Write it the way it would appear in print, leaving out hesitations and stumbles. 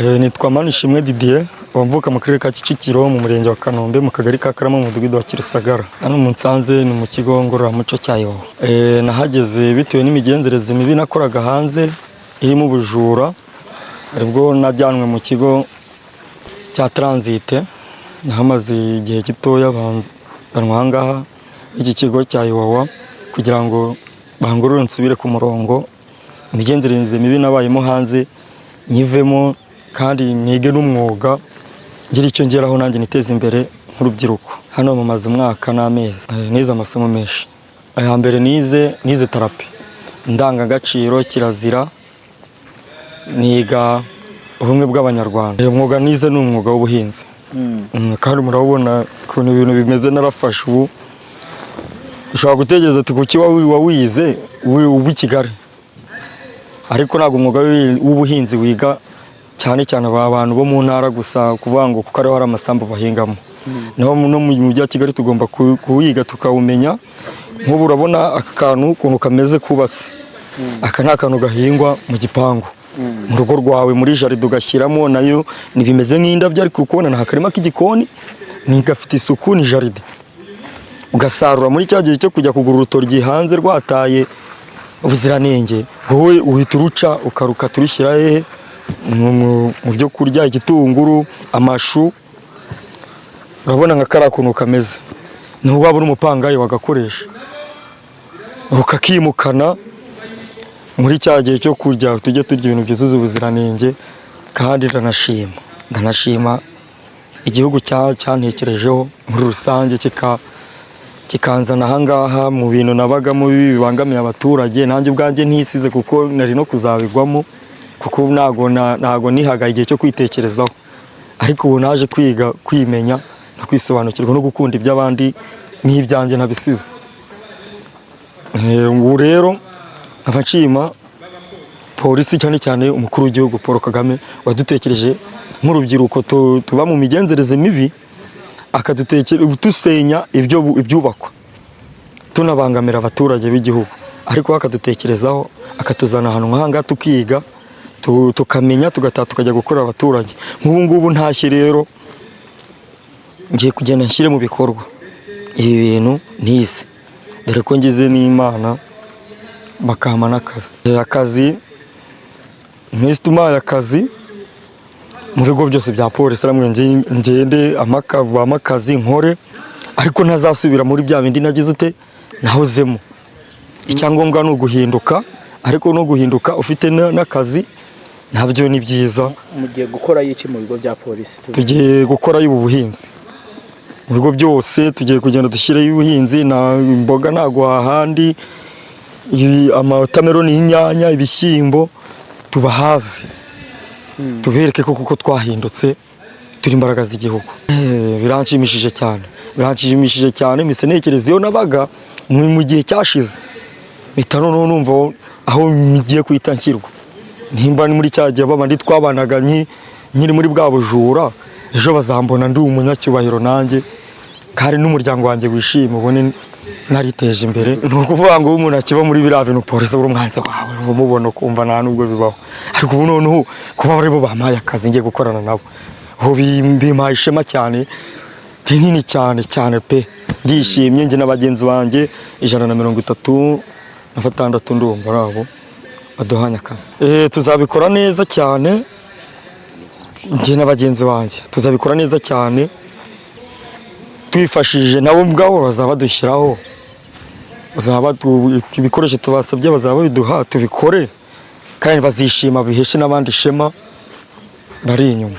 Nitwa Manishimwe Didier, mvuka mu karere ka Kicukiro mu murenge wa Kanombe mu kagari ka Karama mu mudugudu wa Kirisagara. Hano mu Nsanze ni mu kigo ngororamuco cya Yowa. Nahageze bitewe n'imigenzereze mibi nakoraga hanze irimo ubujura, aribwo najyanwe mu kigo cya Transit. Nahamaze igihe gitoya banzanwa ahangaha iki kigo cya Yowa kugira ngo bangorore nsubire ku murongo. Imigenzereze mibi nabayemo hanze nyivemo kandi nige n'umwuga ngira icyo ngeraho nanjye niteze imbere nk'urubyiruko. Hano mu maze umwaka n'amezi nize amasomo menshi. Aya mbere nize terapi, ndangagaciro, kirazira, niga ubumwe bw'Abanyarwanda. Uyu mwuga nize ni umwuga w'ubuhinzi. Kandi murabona ukuntu ibintu bimeze, narafashe ubu. Ushobora gutegereza ati kuki wawize ubu Kigali, ariko ntabwo umwuga w'ubuhinzi wiga cyane cyane abantu bo mu ntara gusa, kuvuga ngo kuko ariho hari amasambu bahingamo. Naho no mu bya Kigali tugomba kuwiga tukawumenya. Nk'ubu urabona aka kantu ukuntu kameze kubatse, aka ni akantu gahingwa mu gipangu mu rugo rwawe muri jaride ugashyiramo, nayo ntibimeze nk'indabyo, ariko ukubona nta karima k'igikoni, ni gafite isuku, ni jaride. Ugasarura muri cya gihe cyo kujya kugura urutoryi hanze rwataye ubuziranenge, wowe uhita uruca ukaruka turushyira hehe mu byo kurya, igitunguru, amashu. Urabona nka kariya kuntu kameze, niho waba uri umupangayi wagakoresha ukakimukana muri cya gihe cyo kurya. Tujye turya ibintu byuzuza ubuziranenge. Kandi ndanashima igihugu cyantekerejeho muri rusange kikanzana ahangaha mu bintu nabagamo bibangamiye abaturage. Nanjye ubwanjye ntisize kuko nari no kuzabigwamo, kuko ntago nihaga igihe cyo kwitekerezaho, ariko ubu naje kwiga, kwimenya no kwisobanukirwa no gukunda iby'abandi n'ibyanjye nabisize. Ubu rero nkaba nshima polisi, cyane cyane umukuru w'igihugu Paul Kagame wadutekereje nk'urubyiruko tuba mu migenzereze mibi, dusenya ibyubakwa, tunabangamira abaturage b'igihugu, ariko akadutekerezaho akatuzana ahantu nk'ahangaha tukiga, tukamenya, tugataha tukajya gukorera abaturage. Nk'ubu ngubu ntashye rero ngiye kugenda nshyire mu bikorwa ibi bintu nize, dore ko ngize n'Imana bakampa n'akazi. Mwese tumaye akazi mu bigo byose bya polisi, ngende amakazi nkore, ariko ntazasubira muri bya bindi nagize nahozemo. Icyangombwa ni uguhinduka, ariko no guhinduka ufite n'akazi nabyo ni byiza. Mugiye gukora iki mu bigo bya polisi? Tugiye gukora y'ubuhinzi mu bigo byose, tugiye kugenda dushyireyo ubuhinzi, na imboga ntago hahandi, amawatermelon, inyanya, ibishyimbo, tubahaze, tubereke ko kuko twahindutse turi imbaraga z'igihugu. Biranshimishije cyane, mise nekereza iyo nabaga mu gihe cyashize, mpita noneho numva aho ngiye kwita nshyirwa. Nimba ni muri cya gihe babandi twabanaga nkiri muri bwa bujura, ejo bazambona ndi umunyacyubahiro nanjye, kandi n'umuryango wanjye wishima, ubone nariteje imbere. Ni ukuvuga ngo umuntu akiba muri biriya bintu polisi uri umwanzi wawe, umubona ukumva nta nubwo bibaho. Ariko ubu noneho kuba bari bo bampaye akazi ngiye gukorana nabo, ubu bimpaye ishema cyane, rinini cyane pe. Ndishimye njye n'abagenzi banjye 136 ndumva arabo baduhanye akazi. Tuzabikora neza cyane, njye n'abagenzi banjye tuzabikora neza cyane, twifashije nabo ubwabo bazaba badushyiraho, ibikoresho tubasabye bazaba babiduha tubikore, kandi bazishima, biheshe n'abandi ishema bari inyuma.